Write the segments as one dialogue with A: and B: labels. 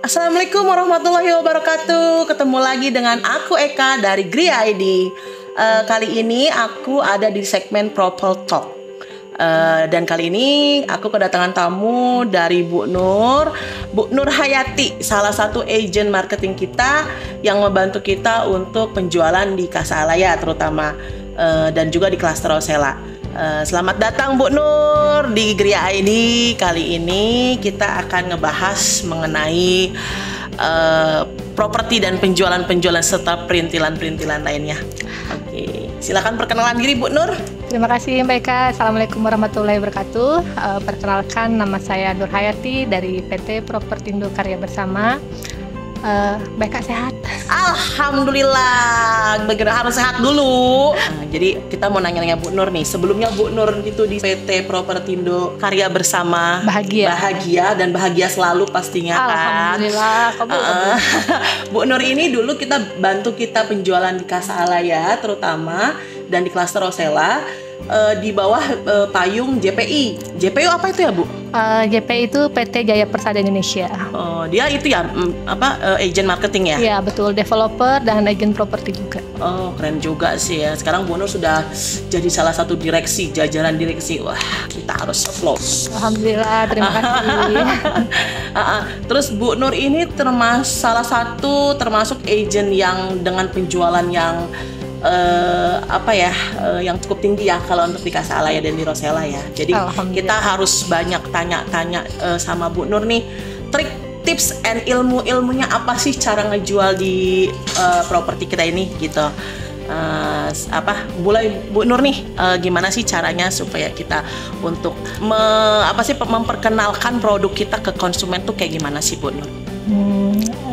A: Assalamualaikum warahmatullahi wabarakatuh. Ketemu lagi dengan aku Eka dari Gria ID. Kali ini aku ada di segmen Propel Talk. Dan kali ini aku kedatangan tamu dari Bu Nur Hayati, salah satu agent marketing kita yang membantu kita untuk penjualan di Casa Alaya terutama, dan juga di Cluster Rosella. Selamat datang Bu Nur di Gria ID. Kali ini kita akan ngebahas mengenai properti dan penjualan serta perintilan lainnya. Oke, silakan perkenalan diri Bu Nur.
B: Terima kasih Mbak Eka. Assalamualaikum warahmatullahi wabarakatuh. Perkenalkan, nama saya Nur Hayati dari PT Propertindo Karya Bersama. Mbak Eka sehat?
A: Alhamdulillah, harus sehat dulu. Jadi kita mau nanya-nanya Bu Nur nih. Sebelumnya Bu Nur itu di PT Propertindo Karya Bersama bahagia dan bahagia selalu pastinya kan.
B: Alhamdulillah.
A: Bu Nur ini dulu bantu kita penjualan di Casa Alaya terutama dan di Cluster Rosella, di bawah payung JPI. JPI apa itu ya Bu?
B: JPI itu PT Jaya Persada Indonesia.
A: Oh, dia itu ya agent marketing ya?
B: Iya betul, developer dan agent properti juga.
A: Oh, keren juga sih ya. Sekarang Bu Nur sudah jadi salah satu jajaran direksi. Wah, kita harus applause.
B: Alhamdulillah, terima kasih.
A: Terus Bu Nur ini termasuk agent yang dengan penjualan yang yang cukup tinggi ya kalau untuk di Casa Alaya dan di Rosella ya. Jadi kita harus banyak tanya-tanya sama Bu Nur nih, trik, tips, and ilmunya apa sih cara ngejual di properti kita ini gitu. Mulai Bu Nur nih, gimana sih caranya supaya kita untuk memperkenalkan produk kita ke konsumen tuh kayak gimana sih Bu Nur?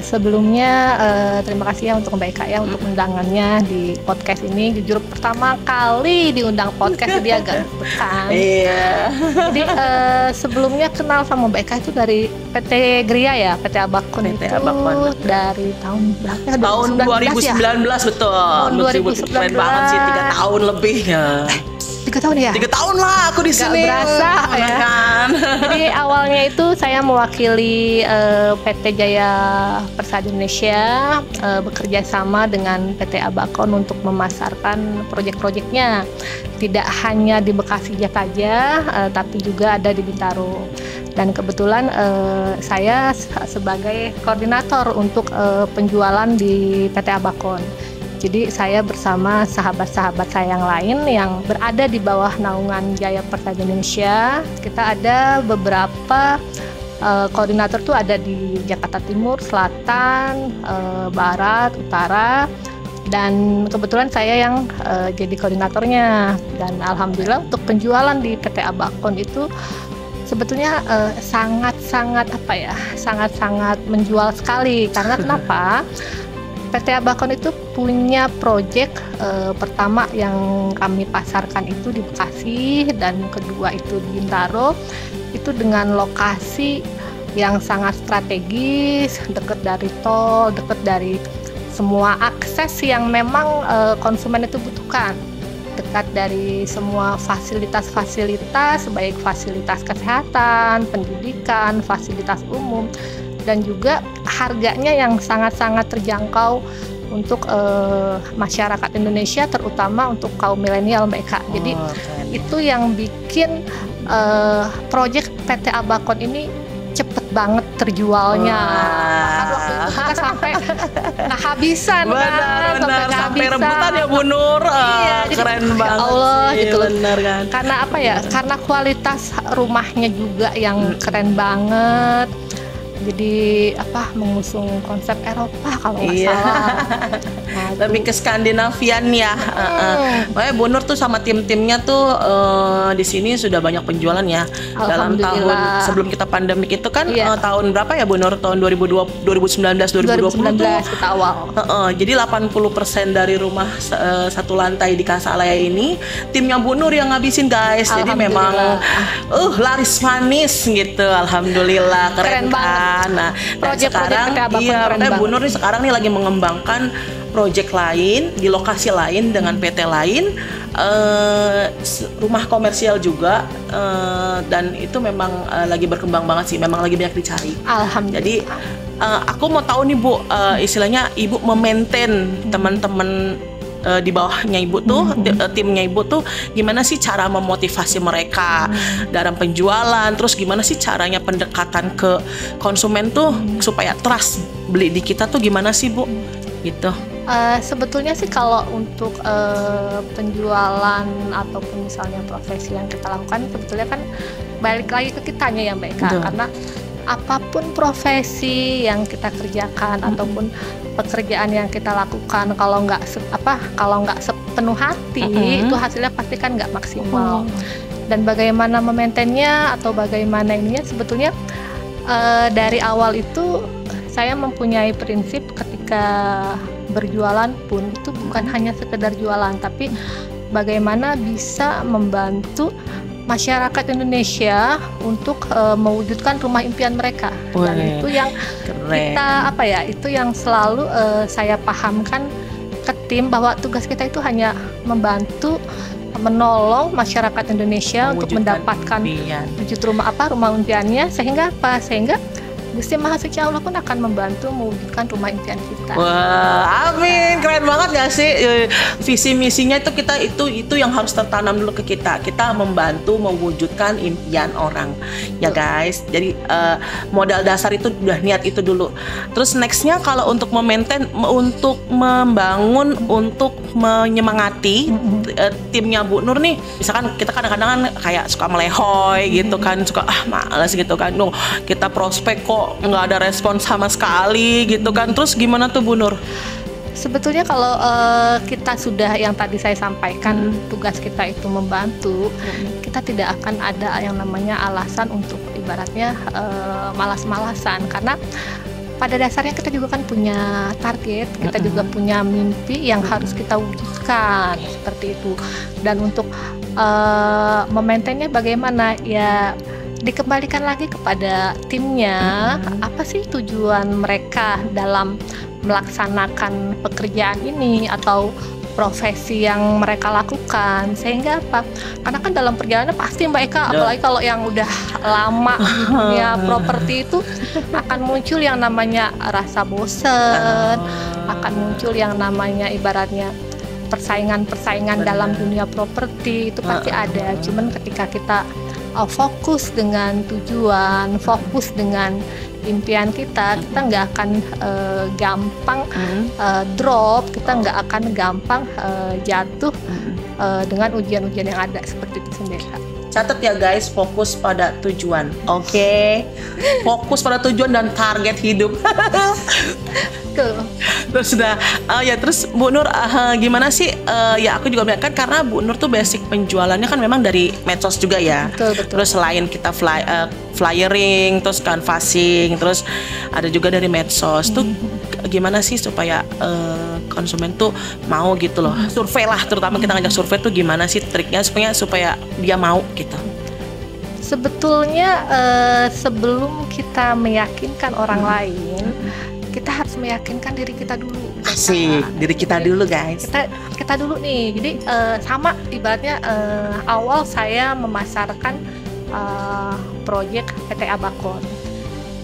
B: Sebelumnya terima kasih ya untuk Mbak Eka ya untuk undangannya di podcast ini. Jujur pertama kali diundang podcast jadi agak deg-degan.
A: Iya.
B: Jadi sebelumnya kenal sama Mbak Eka itu dari PT Gria ya, PT Abakon itu dari tahun berapa?
A: Tahun 2019 betul.
B: Tahun 2019.
A: Keren banget sih, 3 tahun lebih ya.
B: 3 tahun ya?
A: 3 tahun lah aku di sini.
B: Gak berasa ya kan? Jadi awalnya itu saya mewakili PT Jaya Persada Indonesia bekerja sama dengan PT Abakon untuk memasarkan proyek-proyeknya. Tidak hanya di Bekasi saja, tapi juga ada di Bintaro. Dan kebetulan saya sebagai koordinator untuk penjualan di PT Abakon. Jadi saya bersama sahabat-sahabat saya yang lain yang berada di bawah naungan Jaya Persada Indonesia. Kita ada beberapa koordinator tuh ada di Jakarta Timur, Selatan, Barat, Utara, dan kebetulan saya yang jadi koordinatornya. Dan alhamdulillah untuk penjualan di PT Abakon itu sebetulnya sangat-sangat menjual sekali. Karena kenapa? PT Abakon itu punya proyek pertama yang kami pasarkan itu di Bekasi, dan kedua itu di Bintaro, itu dengan lokasi yang sangat strategis, dekat dari tol, dekat dari semua akses yang memang konsumen itu butuhkan, dekat dari semua fasilitas-fasilitas, baik fasilitas kesehatan, pendidikan, fasilitas umum, dan juga harganya yang sangat-sangat terjangkau untuk masyarakat Indonesia, terutama untuk kaum milenial Mbak Eka. Jadi itu yang bikin proyek PT Abakon ini cepet banget terjualnya. Kita sampai kehabisan kan,
A: sampai rebutan ya Bu Nur.
B: Iya,
A: keren banget
B: Allah
A: sih,
B: gitu.
A: Bener kan?
B: Karena apa ya? Karena kualitas rumahnya juga yang keren banget. Jadi mengusung konsep Eropa kalau nggak salah.
A: Lebih ke Skandinavian ya. Makanya Bu Nur tuh sama tim-timnya tuh di sini sudah banyak penjualan ya. Dalam tahun sebelum kita pandemik itu kan tahun berapa ya Bu Nur? Tahun 2019 2020
B: kita awal.
A: Jadi 80% dari rumah satu lantai di Casa Alaya ini timnya Bu Nur yang ngabisin guys. Jadi memang laris manis gitu. Alhamdulillah, keren kan. Nah, sekarang Bu Nur nih sekarang nih lagi mengembangkan proyek lain di lokasi lain dengan PT lain rumah komersial juga, dan itu memang lagi berkembang banget sih, memang lagi banyak dicari.
B: Alhamdulillah.
A: Jadi aku mau tahu nih Bu, istilahnya Ibu memaintain teman-teman di bawahnya Ibu tuh, timnya Ibu tuh gimana sih cara memotivasi mereka dalam penjualan, terus gimana sih caranya pendekatan ke konsumen tuh supaya trust beli di kita tuh gimana sih Bu? Gitu.
B: Sebetulnya sih kalau untuk penjualan ataupun misalnya profesi yang kita lakukan, sebetulnya kan balik lagi ke kitanya ya Mbak Eka. Karena apapun profesi yang kita kerjakan ataupun pekerjaan yang kita lakukan, kalau nggak sepenuh hati, itu hasilnya pasti kan nggak maksimal. Dan bagaimana memaintainnya atau bagaimana ininya, sebetulnya dari awal itu saya mempunyai prinsip ketika berjualan pun itu bukan hanya sekedar jualan, tapi bagaimana bisa membantu masyarakat Indonesia untuk mewujudkan rumah impian mereka. Dan itu yang kita itu yang selalu saya pahamkan ke tim, bahwa tugas kita itu hanya membantu menolong masyarakat Indonesia untuk mendapatkan wujud rumah impiannya, sehingga Gusti Maha Suci Allah pun akan membantu mewujudkan rumah impian kita.
A: Wah, amin, keren banget gak sih? Visi misinya itu yang harus tertanam dulu ke kita. Kita membantu mewujudkan impian orang, ya guys. Jadi modal dasar itu udah niat itu dulu. Terus nextnya kalau untuk memaintain, untuk membangun, untuk menyemangati timnya Bu Nur nih. Misalkan kita kadang-kadang kan kayak suka melehoy gitu kan, suka malas gitu kan. Kita prospek kok nggak ada respon sama sekali gitu kan. Terus gimana tuh Bu Nur?
B: Sebetulnya kalau kita sudah yang tadi saya sampaikan, tugas kita itu membantu, kita tidak akan ada yang namanya alasan untuk ibaratnya malas-malasan, karena pada dasarnya kita juga kan punya target, kita juga punya mimpi yang harus kita wujudkan seperti itu. Dan untuk memaintainnya bagaimana ya, dikembalikan lagi kepada timnya, apa sih tujuan mereka dalam melaksanakan pekerjaan ini atau profesi yang mereka lakukan, sehingga apa? Karena kan dalam perjalanan pasti Mbak Eka, apalagi kalau yang udah lama di dunia properti itu, akan muncul yang namanya rasa bosen, akan muncul yang namanya ibaratnya persaingan dalam dunia properti itu pasti ada. Cuman ketika kita fokus dengan tujuan, fokus dengan impian kita nggak akan gampang drop, kita nggak akan gampang jatuh dengan ujian-ujian yang ada seperti itu sendiri.
A: Catat ya guys, fokus pada tujuan. Oke. Fokus pada tujuan dan target hidup. Terus sudah terus Bu Nur gimana sih, ya aku juga melihat kan, karena Bu Nur tuh basic penjualannya kan memang dari medsos juga ya.
B: Betul.
A: Terus selain kita flyering, terus canvassing, terus ada juga dari medsos. Tuh gimana sih supaya konsumen tuh mau gitu loh. Survei lah, terutama kita ngajak survei tuh gimana sih triknya supaya dia mau gitu.
B: Sebetulnya sebelum kita meyakinkan orang lain, kita harus meyakinkan diri kita dulu.
A: Asik, diri kita dulu guys.
B: Kita dulu nih. Jadi sama ibaratnya awal saya memasarkan proyek PT Abakon.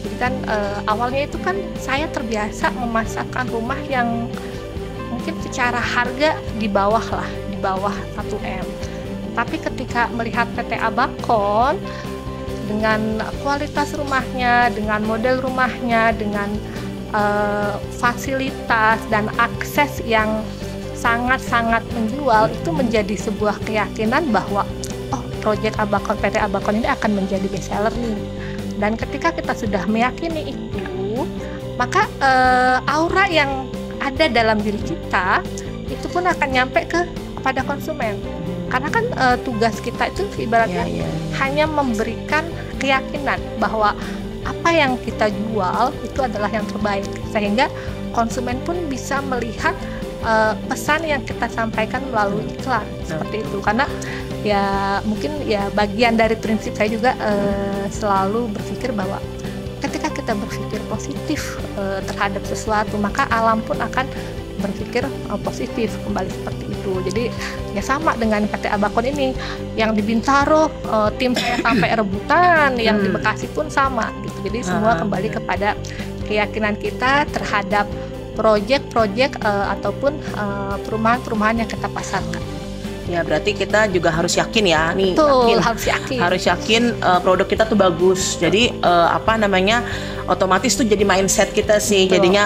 B: Jadi kan awalnya itu kan saya terbiasa memasarkan rumah yang mungkin secara harga di bawah 1M. Tapi ketika melihat PT Abakon dengan kualitas rumahnya, dengan model rumahnya, dengan fasilitas dan akses yang sangat-sangat menjual, itu menjadi sebuah keyakinan bahwa proyek Abakon, PT Abakon ini akan menjadi best seller nih. Dan ketika kita sudah meyakini itu, maka aura yang ada dalam diri kita itu pun akan nyampe kepada konsumen. Karena kan tugas kita itu ibaratnya hanya memberikan keyakinan bahwa apa yang kita jual itu adalah yang terbaik, sehingga konsumen pun bisa melihat pesan yang kita sampaikan melalui iklan seperti itu. Karena ya mungkin ya bagian dari prinsip saya juga selalu berpikir bahwa ketika kita berpikir positif terhadap sesuatu, maka alam pun akan berpikir positif kembali seperti itu. itu. Jadi ya sama dengan PT Abakon ini, yang di Bintaro tim saya sampai rebutan, yang di Bekasi pun sama gitu. Jadi semua kembali kepada keyakinan kita terhadap proyek-proyek ataupun perumahan-perumahan yang kita pasarkan.
A: Ya berarti kita juga harus yakin ya nih.
B: Betul,
A: harus yakin produk kita tuh bagus. Jadi otomatis tuh jadi mindset kita sih.
B: Betul.
A: Jadinya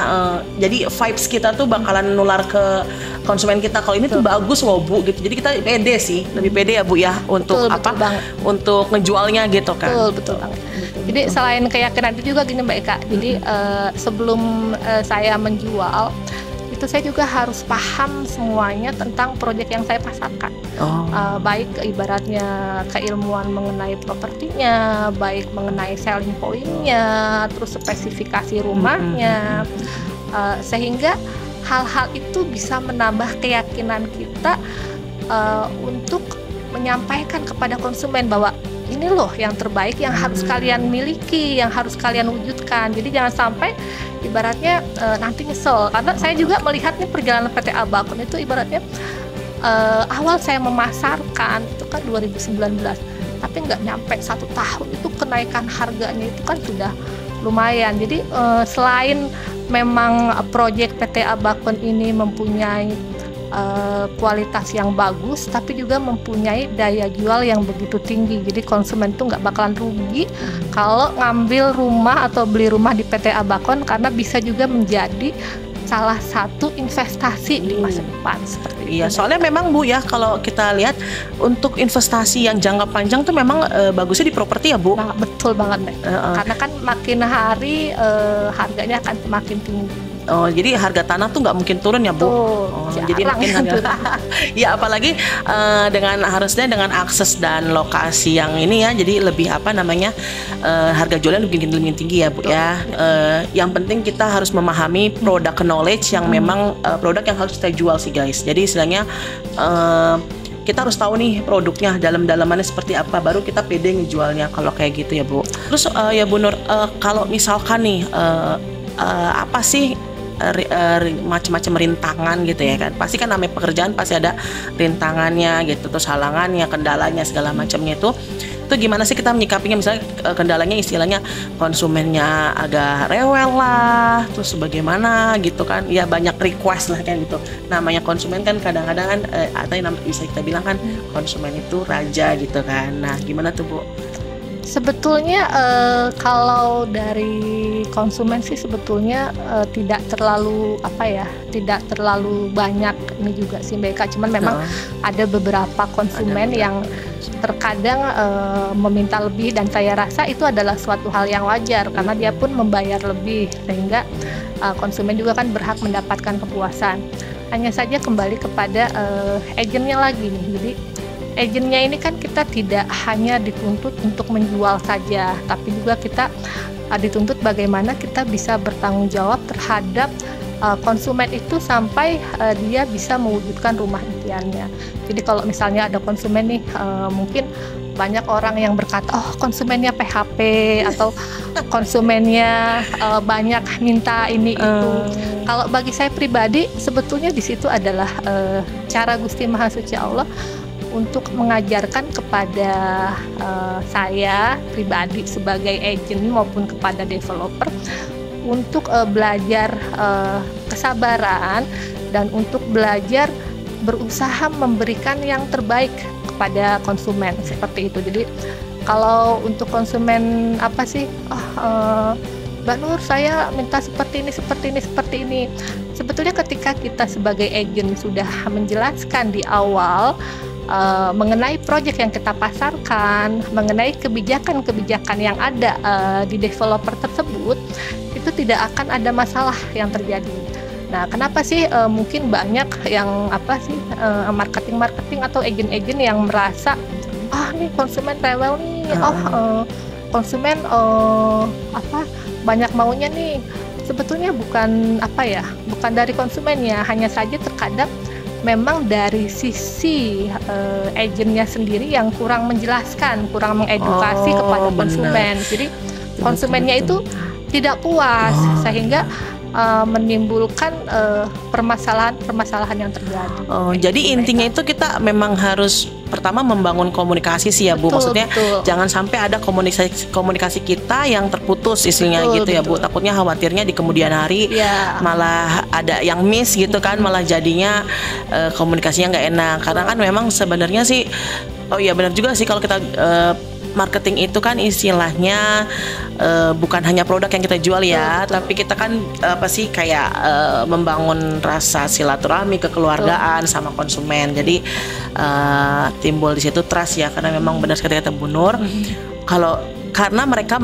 A: jadi vibes kita tuh bakalan nular ke konsumen kita. Kalau ini tuh bagus loh Bu gitu. Jadi kita pede sih, lebih pede ya Bu ya untuk
B: betul
A: untuk ngejualnya gitu kan.
B: Betul banget. Jadi selain keyakinan itu juga gini Mbak Eka. Jadi sebelum saya menjual itu saya juga harus paham semuanya tentang proyek yang saya pasarkan. Baik ibaratnya keilmuan mengenai propertinya, baik mengenai selling point-nya, terus spesifikasi rumahnya, sehingga hal-hal itu bisa menambah keyakinan kita untuk menyampaikan kepada konsumen bahwa ini loh yang terbaik yang harus kalian miliki, yang harus kalian wujudkan. Jadi jangan sampai ibaratnya nanti nyesel. Karena saya juga melihat nih perjalanan PT Abakon itu ibaratnya awal saya memasarkan itu kan 2019, tapi nggak nyampe 1 tahun itu kenaikan harganya itu kan sudah lumayan. Jadi selain memang proyek PT Abakon ini mempunyai kualitas yang bagus, tapi juga mempunyai daya jual yang begitu tinggi. Jadi konsumen tuh nggak bakalan rugi kalau ngambil rumah atau beli rumah di PT Abakon, karena bisa juga menjadi salah satu investasi di masa depan seperti itu.
A: Iya, soalnya memang Bu ya, kalau kita lihat untuk investasi yang jangka panjang tuh memang bagusnya di properti ya Bu.
B: Nah, betul banget Mbak. Karena kan makin hari harganya akan semakin tinggi.
A: Jadi harga tanah tuh nggak mungkin turun ya Bu. Jadi makin harga. Ya apalagi harusnya dengan akses dan lokasi yang ini ya, jadi lebih harga jualnya lebih tinggi ya Bu. Betul. Ya. Yang penting kita harus memahami product knowledge yang memang produk yang harus kita jual sih guys. Jadi istilahnya kita harus tahu nih produknya dalam-dalamannya seperti apa, baru kita pede ngejualnya kalau kayak gitu ya Bu. Terus ya Bu Nur, kalau misalkan nih apa sih macam-macam rintangan gitu ya kan, pasti kan namanya pekerjaan pasti ada rintangannya gitu, terus halangannya, kendalanya segala macamnya itu gimana sih kita menyikapinya? Misalnya kendalanya istilahnya konsumennya agak rewel lah, terus bagaimana gitu kan, ya banyak request lah kan gitu. Namanya konsumen kan kadang-kadang kan atau yang bisa kita bilang kan konsumen itu raja gitu kan. Nah gimana tuh Bu?
B: Sebetulnya kalau dari konsumen sih sebetulnya tidak terlalu banyak ini juga sih Mbak Eka. Cuman memang ada beberapa konsumen yang terkadang meminta lebih, dan saya rasa itu adalah suatu hal yang wajar karena dia pun membayar lebih, sehingga konsumen juga kan berhak mendapatkan kepuasan. Hanya saja kembali kepada agennya lagi nih. Jadi agennya ini kan kita tidak hanya dituntut untuk menjual saja, tapi juga kita dituntut bagaimana kita bisa bertanggung jawab terhadap konsumen itu sampai dia bisa mewujudkan rumah impiannya. Jadi kalau misalnya ada konsumen nih, mungkin banyak orang yang berkata, oh konsumennya PHP atau konsumennya banyak minta ini itu. Kalau bagi saya pribadi, sebetulnya di situ adalah cara Gusti Maha Suci Allah untuk mengajarkan kepada saya pribadi sebagai agent maupun kepada developer untuk belajar kesabaran dan untuk belajar berusaha memberikan yang terbaik kepada konsumen seperti itu. Jadi kalau untuk konsumen apa sih, Mbak Nur saya minta seperti ini. Sebetulnya ketika kita sebagai agent sudah menjelaskan di awal mengenai proyek yang kita pasarkan, mengenai kebijakan-kebijakan yang ada di developer tersebut, itu tidak akan ada masalah yang terjadi. Nah, kenapa sih mungkin banyak yang marketing atau agen-agen yang merasa nih konsumen rewel nih, konsumen banyak maunya nih. Sebetulnya bukan dari konsumennya, hanya saja terkadang memang dari sisi agennya sendiri yang kurang menjelaskan, kurang mengedukasi kepada konsumen. Jadi konsumennya itu tidak puas, sehingga menimbulkan permasalahan-permasalahan yang terjadi.
A: Jadi intinya itu kita memang harus pertama membangun komunikasi sih ya Bu. Maksudnya jangan sampai ada komunikasi kita yang terputus istilahnya gitu ya Bu. Takutnya khawatirnya di kemudian hari malah ada yang miss gitu kan, malah jadinya komunikasinya nggak enak. Karena kan memang sebenarnya sih, oh iya benar juga sih kalau kita marketing itu kan istilahnya bukan hanya produk yang kita jual ya, tapi kita kan apa sih kayak membangun rasa silaturahmi, kekeluargaan sama konsumen. Jadi timbul di situ trust ya, karena memang benar sekali kata Bu Nur. Kalau karena mereka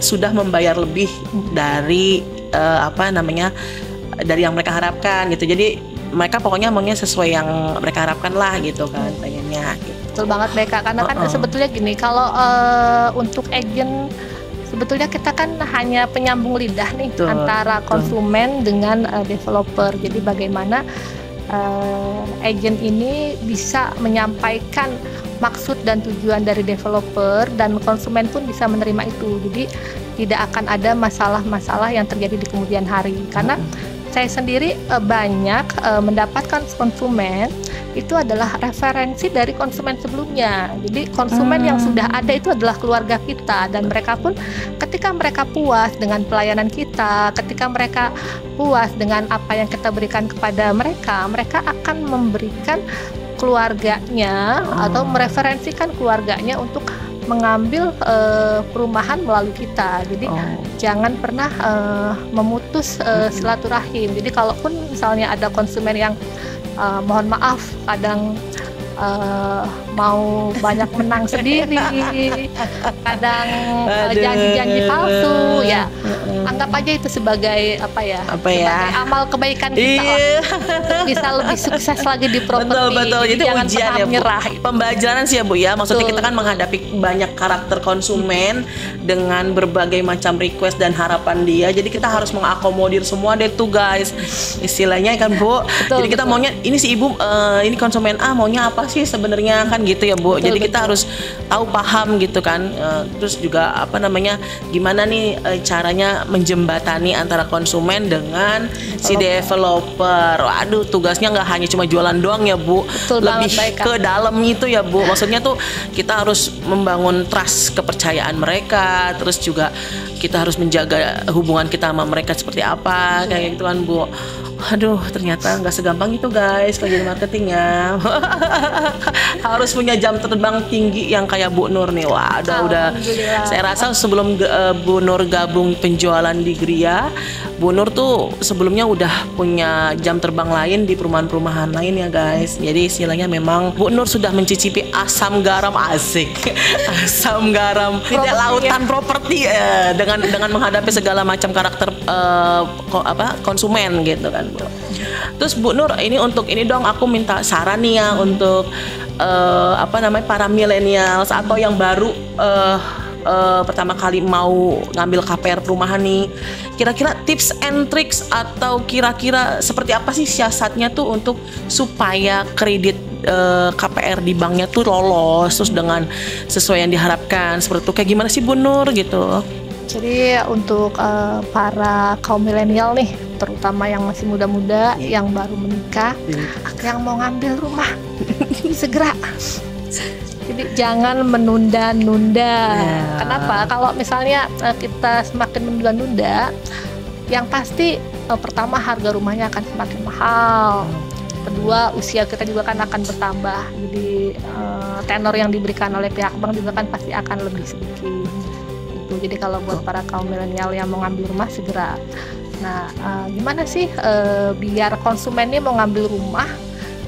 A: sudah membayar lebih dari dari yang mereka harapkan gitu. Jadi mereka pokoknya maunya sesuai yang mereka harapkan lah gitu kan, pengennya gitu.
B: Betul banget Beka, karena kan sebetulnya gini, kalau untuk agent sebetulnya kita kan hanya penyambung lidah nih antara konsumen dengan developer. Jadi bagaimana agent ini bisa menyampaikan maksud dan tujuan dari developer, dan konsumen pun bisa menerima itu. Jadi tidak akan ada masalah-masalah yang terjadi di kemudian hari. Karena saya sendiri banyak mendapatkan konsumen itu adalah referensi dari konsumen sebelumnya. Jadi konsumen yang sudah ada itu adalah keluarga kita, dan mereka pun ketika mereka puas dengan pelayanan kita, ketika mereka puas dengan apa yang kita berikan kepada mereka, mereka akan memberikan keluarganya atau mereferensikan keluarganya untuk mengambil perumahan melalui kita. Jadi jangan pernah memutus silaturahim. Jadi kalaupun misalnya ada konsumen yang mohon maaf kadang mau banyak menang sendiri, kadang janji-janji palsu, ya anggap aja itu sebagai sebagai amal kebaikan kita bisa lebih sukses lagi di properti.
A: Betul. Jadi
B: jangan
A: ujian
B: pernah
A: ya Bu,
B: menyerah.
A: pembelajaran sih ya Bu ya. Maksudnya kita kan menghadapi banyak karakter konsumen dengan berbagai macam request dan harapan dia. Jadi kita harus mengakomodir semua deh tuh guys, istilahnya kan Bu. Jadi kita maunya ini si ibu ini konsumen A maunya apa sih sebenarnya kan gitu ya Bu. Jadi kita harus tahu paham gitu kan. Terus juga gimana nih caranya menjembatani antara konsumen dengan si developer. Waduh, tugasnya nggak hanya cuma jualan doang ya Bu. Lebih ke dalam itu ya Bu. Maksudnya tuh kita harus membangun trust, kepercayaan mereka. Terus juga kita harus menjaga hubungan kita sama mereka seperti apa kayak gitu kan Bu. Aduh, ternyata nggak segampang itu guys kalau jadi marketingnya. Harus punya jam terbang tinggi yang kayak Bu Nur nih. Wah, udah. Saya rasa sebelum Bu Nur gabung penjualan di Gria, Bu Nur tuh sebelumnya udah punya jam terbang lain di perumahan-perumahan lain ya guys. Jadi istilahnya memang Bu Nur sudah mencicipi asam garam asik. Asam garam tidak lautan properti dengan menghadapi segala macam karakter konsumen gitu kan. Terus Bu Nur ini dong aku minta saran nih ya untuk para millennials atau yang baru pertama kali mau ngambil KPR perumahan nih. Kira-kira tips and tricks atau kira-kira seperti apa sih siasatnya tuh untuk supaya kredit KPR di banknya tuh lolos terus dengan sesuai yang diharapkan, seperti itu kayak gimana sih Bu Nur gitu?
B: Jadi untuk para kaum milenial nih, terutama yang masih muda-muda, yang baru menikah, yang mau ngambil rumah, segera. Jadi jangan menunda-nunda. Kenapa? Kalau misalnya kita semakin menunda-nunda, yang pasti pertama harga rumahnya akan semakin mahal. Kedua, usia kita juga kan akan bertambah. Jadi tenor yang diberikan oleh pihak bank juga kan pasti akan lebih sedikit. Jadi kalau buat para kaum milenial yang mau ngambil rumah segera. Nah, gimana sih biar konsumen ini mau ngambil rumah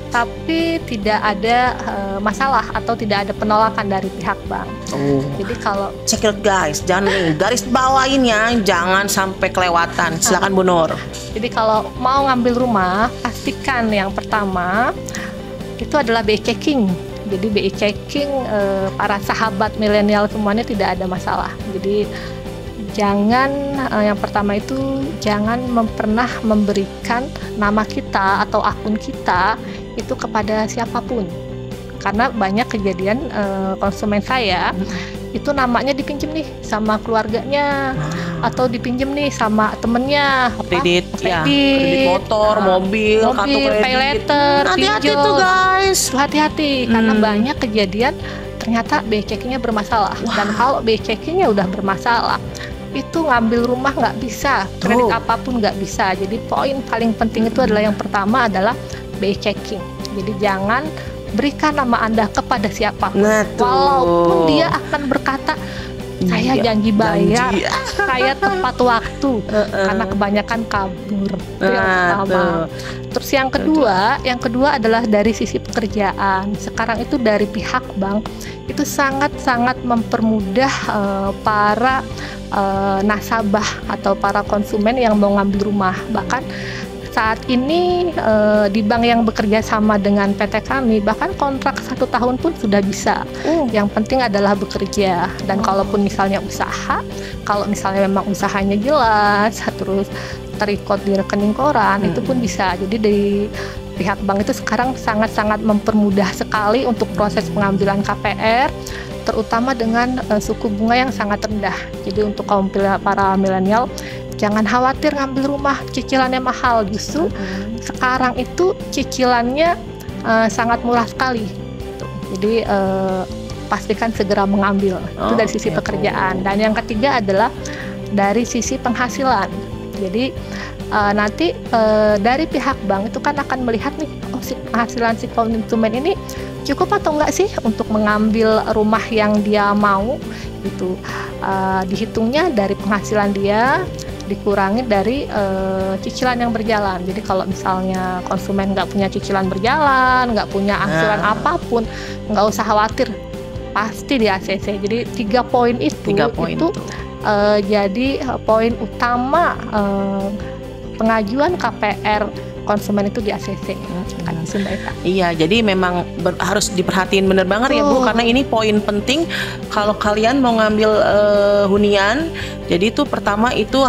B: tapi tidak ada masalah atau tidak ada penolakan dari pihak bank. Jadi kalau
A: check it guys, jangan garis bawain ya, jangan sampai kelewatan. Silakan Bu Nur.
B: Jadi kalau mau ngambil rumah, pastikan yang pertama itu adalah BI checking. Jadi BI checking para sahabat milenial semuanya tidak ada masalah. Jadi jangan yang pertama itu jangan pernah memberikan nama kita atau akun kita itu kepada siapapun. Karena banyak kejadian konsumen saya itu namanya dipinjem nih sama keluarganya atau dipinjem nih sama temennya,
A: kredit motor, mobil, kartu kredit.
B: Pay letter,
A: Hati-hati tuh guys.
B: Hati-hati karena banyak kejadian ternyata BI checkingnya bermasalah. Dan kalau BI checkingnya udah bermasalah, itu ngambil rumah nggak bisa, kredit apapun nggak bisa. Jadi poin paling penting itu adalah yang pertama adalah BI checking. Jadi jangan berikan nama Anda kepada siapa, walaupun dia akan berkata saya janji bayar, saya tepat waktu, karena kebanyakan kabur. Itu yang pertama. Terus yang kedua adalah dari sisi pekerjaan. Sekarang itu dari pihak bank itu sangat-sangat mempermudah para nasabah atau para konsumen yang mau ngambil rumah. Bahkan saat ini di bank yang bekerja sama dengan PT kami bahkan kontrak 1 tahun pun sudah bisa. Yang penting adalah bekerja, dan kalaupun misalnya usaha, kalau misalnya memang usahanya jelas terus terikot di rekening koran, itu pun bisa. Jadi dari pihak bank itu sekarang sangat-sangat mempermudah sekali untuk proses pengambilan KPR, terutama dengan suku bunga yang sangat rendah. Jadi untuk kaum para milenial, jangan khawatir ngambil rumah cicilannya mahal. Justru sekarang itu cicilannya sangat murah sekali. Jadi pastikan segera mengambil. Itu dari sisi pekerjaan. Dan yang ketiga adalah dari sisi penghasilan. Jadi nanti dari pihak bank itu kan akan melihat nih, si penghasilan si konsumen ini cukup atau enggak sih untuk mengambil rumah yang dia mau. Itu dihitungnya dari penghasilan dia dikurangi dari cicilan yang berjalan. Jadi kalau misalnya konsumen nggak punya cicilan berjalan, nggak punya angsuran apapun, nggak usah khawatir, pasti di ACC. Jadi 3 poin itu jadi poin utama pengajuan KPR konsumen itu di ACC.
A: Iya, jadi memang harus diperhatiin bener banget ya Bu, karena ini poin penting kalau kalian mau ngambil hunian. Jadi itu pertama itu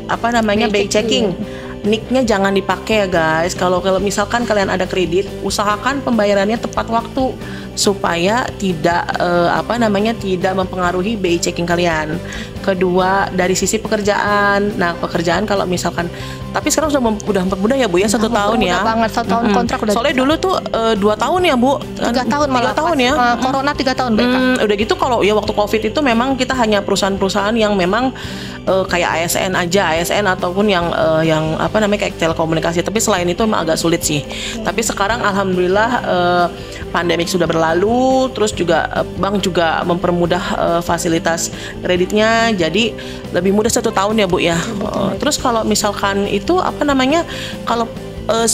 A: BI checking. Nicknya jangan dipakai ya guys. Kalau misalkan kalian ada kredit, usahakan pembayarannya tepat waktu supaya tidak tidak mempengaruhi BI checking kalian. Kedua, dari sisi pekerjaan. Nah, pekerjaan kalau misalkan, tapi sekarang udah mempermudah ya Bu ya, 1 tahun ya.
B: Banget, 1 tahun kontrak udah.
A: Soalnya dulu tuh 2 tahun ya Bu.
B: 3 tahun malah.
A: 3 tahun ya.
B: Corona 3 tahun BK.
A: Udah gitu kalau ya waktu Covid itu memang kita hanya perusahaan-perusahaan yang memang kayak ASN aja, ASN ataupun yang kayak telekomunikasi. Tapi selain itu memang agak sulit sih. Tapi sekarang alhamdulillah pandemik sudah berlalu, terus juga bank juga mempermudah fasilitas kreditnya, jadi lebih mudah 1 tahun ya Bu ya. Terus kalau misalkan itu kalau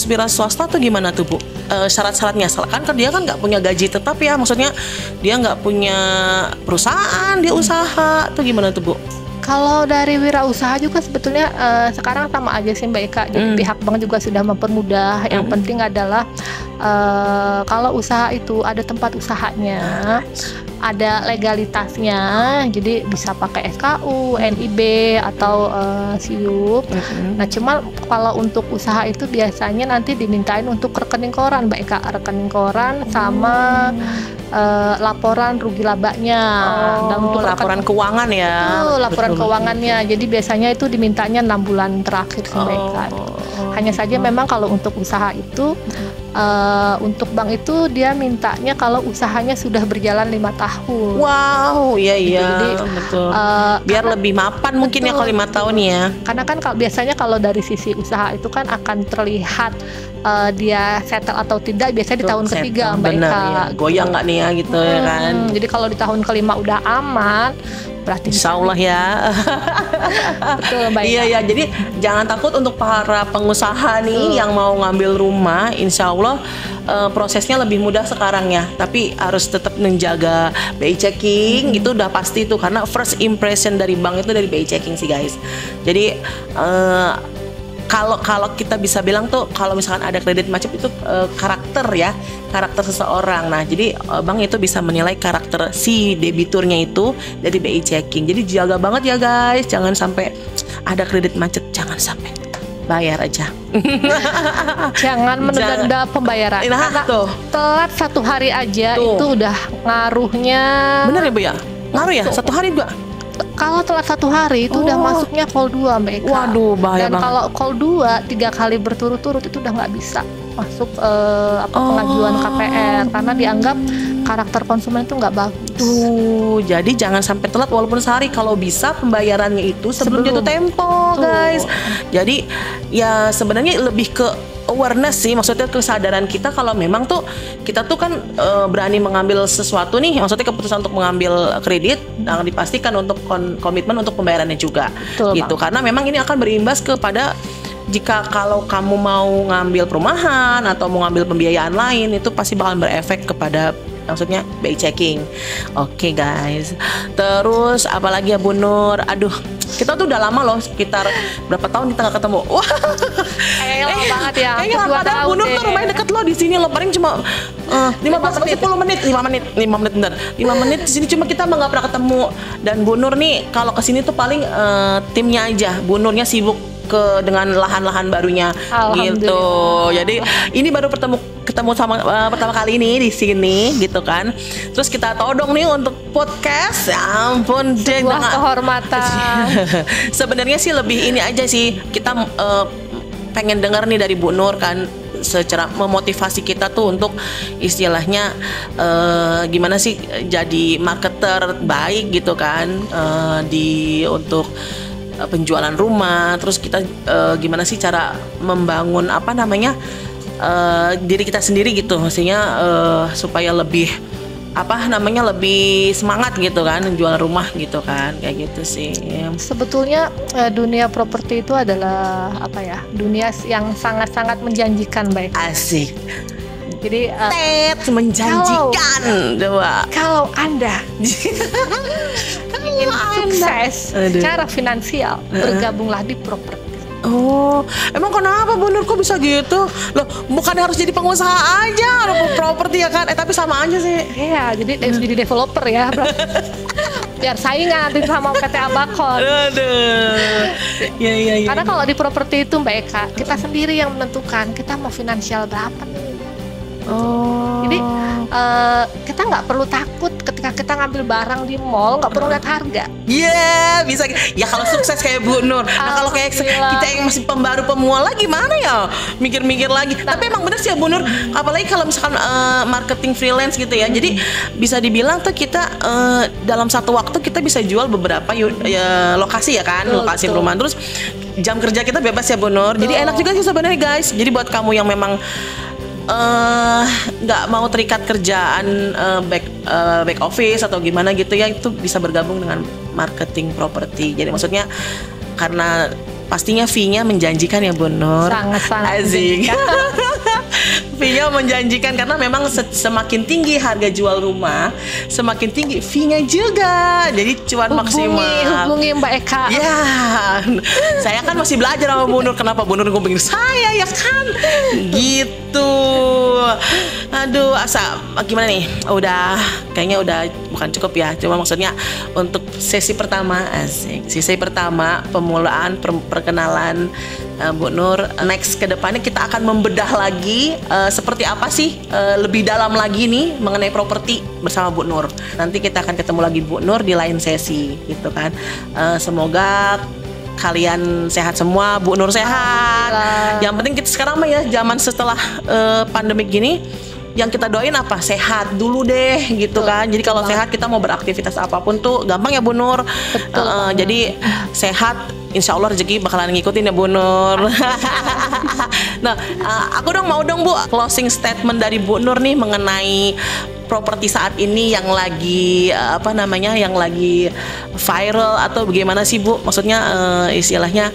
A: wira swasta tuh gimana tuh Bu? Syarat-syaratnya, kan dia kan nggak punya gaji tetap ya, maksudnya dia nggak punya perusahaan, dia usaha tuh gimana tuh Bu?
B: Kalau dari wirausaha juga sebetulnya sekarang sama aja sih Mbak Eka. Jadi pihak bank juga sudah mempermudah. Yang penting adalah kalau usaha itu ada tempat usahanya, ada legalitasnya. Jadi bisa pakai SKU, NIB atau SIUP. Nah, cuma kalau untuk usaha itu biasanya nanti dimintain untuk rekening koran Mbak Eka, rekening koran sama laporan rugi labanya.
A: Dan untuk laporan keuangan ya.
B: Laporan keuangannya. Jadi biasanya itu dimintanya 6 bulan terakhir sih mereka. Hanya saja memang kalau untuk usaha itu untuk bank itu dia mintanya kalau usahanya sudah berjalan 5 tahun.
A: Wow, iya
B: Jadi,
A: betul. Biar lebih mapan mungkin ya kalau 5 tahun ya.
B: Karena kan biasanya kalau dari sisi usaha itu kan akan terlihat dia settle atau tidak biasanya di tahun ketiga Mbak Eka.
A: Ya. Goyang nggak nih ya gitu ya kan.
B: Jadi kalau di tahun kelima udah aman, berarti
A: insya Allah ya.
B: Betul Mbak Eka.
A: Iya, jadi jangan takut untuk para pengusaha nih yang mau ngambil rumah, insya Allah prosesnya lebih mudah sekarang ya. Tapi harus tetap menjaga BI checking, itu udah pasti tuh, karena first impression dari bank itu dari BI checking sih guys. Jadi kalau kita bisa bilang tuh kalau misalkan ada kredit macet itu karakter seseorang. Nah, jadi bank itu bisa menilai karakter si debiturnya itu dari BI checking. Jadi jaga banget ya guys, jangan sampai ada kredit macet, jangan sampai, bayar aja.
B: Jangan menunda pembayaran.
A: Nah, tuh.
B: Telat 1 hari aja itu udah ngaruhnya.
A: Bener ya Bu ya? Ngaruh ya? 1 hari juga?
B: Kalau telat 1 hari itu udah masuknya call 2 Mbak Eka.
A: Waduh, bahaya
B: Dan
A: banget.
B: kalau call 2 3 kali berturut-turut itu udah nggak bisa masuk pengajuan KPR karena dianggap karakter konsumen itu nggak bagus.
A: Tuh, jadi jangan sampai telat walaupun sehari. Kalau bisa pembayarannya itu sebelum jatuh tempo, guys. Jadi ya sebenarnya lebih ke awareness sih, maksudnya kesadaran kita kalau memang tuh kita tuh kan berani mengambil sesuatu nih, maksudnya keputusan untuk mengambil kredit, dan dipastikan untuk komitmen untuk pembayarannya juga.
B: Betul,
A: gitu.
B: Bang.
A: Karena memang ini akan berimbas kepada jika kalau kamu mau ngambil perumahan atau mau ngambil pembiayaan lain, itu pasti bakal berefek kepada maksudnya BI checking. Oke, guys. Terus apalagi ya Bu Nur? Aduh, kita tuh udah lama loh, sekitar berapa tahun kita nggak ketemu. Wah,
B: Kayaknya lama banget ya.
A: kayaknya lama. Padahal Bu Nur tuh rumahnya deket loh di sini loh, paling cuma 15 sampai 10 menit, 5 menit bentar. 5 menit di sini, cuma kita mah nggak pernah ketemu. Dan Bu Nur nih kalau kesini tuh paling timnya aja. Bu Nurnya sibuk dengan lahan-lahan barunya gitu. Jadi ini baru ketemu sama pertama kali ini di sini gitu kan. Terus kita todong nih untuk podcast. Ya ampun,
B: sebuah kehormatan.
A: Sebenarnya sih lebih ini aja sih, kita pengen dengar nih dari Bu Nur kan, secara memotivasi kita tuh untuk istilahnya gimana sih jadi marketer baik gitu kan, untuk penjualan rumah. Terus kita gimana sih cara membangun apa namanya diri kita sendiri gitu, maksudnya supaya lebih apa namanya lebih semangat gitu kan jual rumah gitu kan, kayak gitu sih.
B: Sebetulnya dunia properti itu adalah apa ya, dunia yang sangat-sangat menjanjikan, baik.
A: Asik.
B: Jadi
A: menjanjikan.
B: Kalau Anda ingin sukses secara finansial, bergabunglah di properti.
A: Oh, emang kenapa Bu Nur kok bisa gitu? Loh, bukan harus jadi pengusaha aja, properti ya kan? Tapi sama aja sih.
B: Iya, jadi harus jadi developer ya, bro. Biar saingan nanti sama PT Abacon.
A: Aduh. Iya.
B: Karena kalau di properti itu Mbak Eka, kita sendiri yang menentukan kita mau finansial berapa nih. Jadi kita nggak perlu takut ketika kita ngambil barang di mall, nggak perlu lihat harga.
A: Iya, bisa. Ya kalau sukses kayak Bu Nur. Nah kalau kayak kita yang masih pembaru pemula gimana ya? Mikir-mikir lagi. Tapi emang bener sih ya Bu Nur. Apalagi kalau misalkan marketing freelance gitu ya. Jadi bisa dibilang tuh kita dalam satu waktu kita bisa jual beberapa lokasi ya kan, lokasi perumahan. Terus jam kerja kita bebas ya Bu Nur. Jadi enak juga sih sebenarnya guys. Jadi buat kamu yang memang nggak mau terikat kerjaan back office atau gimana gitu ya, itu bisa bergabung dengan marketing properti. Jadi maksudnya karena pastinya fee-nya menjanjikan ya Bu Nur.
B: Sangat-sangat
A: asik. Fee-nya menjanjikan karena memang semakin tinggi harga jual rumah, semakin tinggi fee-nya juga. Jadi cuan maksimal.
B: Hubungi Mbak Eka.
A: Ya, saya kan masih belajar sama Bu Nur. Kenapa Bu Nur ngomongin saya ya kan? Gitu. Aduh, gimana nih? Kayaknya udah bukan cukup ya. Cuma maksudnya untuk sesi pertama, sesi pertama pemulaan perkenalan Bu Nur. Next ke depannya kita akan membedah lagi seperti apa sih lebih dalam lagi nih mengenai properti bersama Bu Nur. Nanti kita akan ketemu lagi Bu Nur di lain sesi gitu kan. Semoga kalian sehat semua, Bu Nur sehat. Yang penting kita sekarang mah ya zaman setelah pandemi gini, yang kita doain apa? Sehat dulu deh gitu kan. Jadi kalau sehat kita mau beraktivitas apapun tuh gampang ya Bu Nur. Jadi sehat, insya Allah rezeki bakalan ngikutin ya Bu Nur. Nah, aku mau dong Bu closing statement dari Bu Nur nih mengenai properti saat ini yang lagi yang lagi viral atau bagaimana sih Bu? Maksudnya istilahnya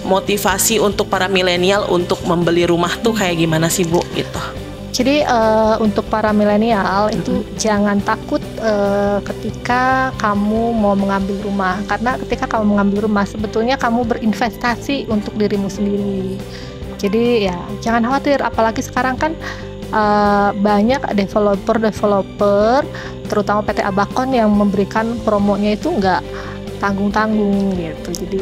A: motivasi untuk para milenial untuk membeli rumah tuh kayak gimana sih Bu gitu?
B: Jadi untuk para milenial itu jangan takut ketika kamu mau mengambil rumah, karena ketika kamu mengambil rumah sebetulnya kamu berinvestasi untuk dirimu sendiri. Jadi ya jangan khawatir, apalagi sekarang kan banyak developer terutama PT Abacon yang memberikan promonya itu nggak tanggung-tanggung gitu. Jadi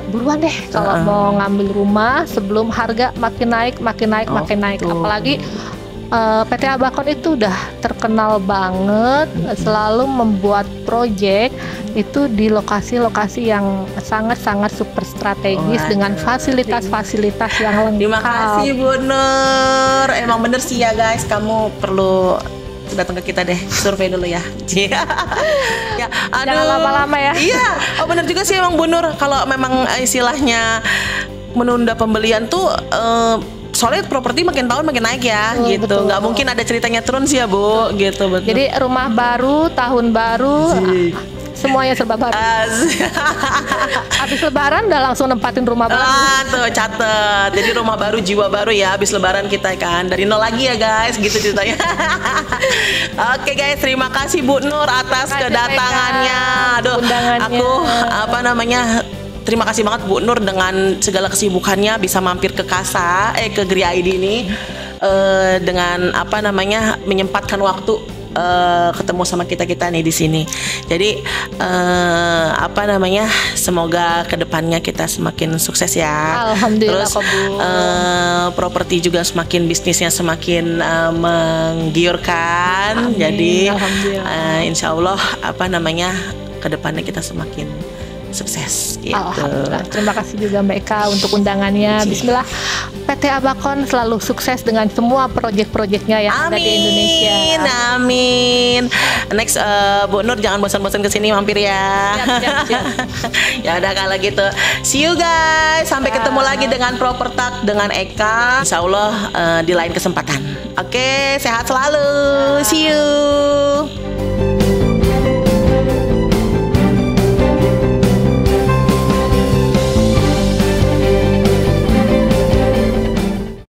B: buruan deh kalau mau ngambil rumah sebelum harga makin naik. Apalagi PT Abakon itu udah terkenal banget, selalu membuat proyek itu di lokasi-lokasi yang sangat-sangat super strategis dengan fasilitas-fasilitas yang lengkap.
A: Terima kasih Bu Nur. Emang bener sih ya guys, kamu perlu datang ke kita deh, survei dulu ya. Ya,
B: Jangan lama-lama ya.
A: Iya, oh bener juga sih emang Bu Nur. Kalau memang istilahnya menunda pembelian tuh soalnya properti makin tahun makin naik ya, gitu.
B: Betul.
A: Nggak mungkin ada ceritanya turun sih ya Bu, gitu betul.
B: Jadi rumah baru, tahun baru, semuanya serba baru. Habis Lebaran udah langsung nempatin rumah baru.
A: Tuh catet. Jadi rumah baru, jiwa baru ya. Habis Lebaran kita kan dari nol lagi ya guys, gitu ceritanya. Oke guys, terima kasih Bu Nur atas kedatangannya. Aduh, aku terima kasih banget Bu Nur dengan segala kesibukannya bisa mampir ke ke Gria ID ini dengan menyempatkan waktu ketemu sama kita nih di sini. Jadi semoga kedepannya kita semakin sukses ya.
B: Alhamdulillah.
A: Terus properti juga semakin bisnisnya semakin menggiurkan.
B: Amin.
A: Jadi
B: Insya
A: Allah kedepannya kita semakin sukses gitu.
B: Alhamdulillah. Terima kasih juga Mbak Eka untuk undangannya. Bismillah, PT Abakon selalu sukses dengan semua proyek-proyeknya yang ada di Indonesia.
A: Amin. Next Bu Nur jangan bosan-bosan kesini mampir ya.
B: Siap.
A: Ya udah kalau gitu. See you guys. Sampai ketemu lagi dengan Proper Talk dengan Eka. Insya Allah di lain kesempatan. Oke, sehat selalu. See you.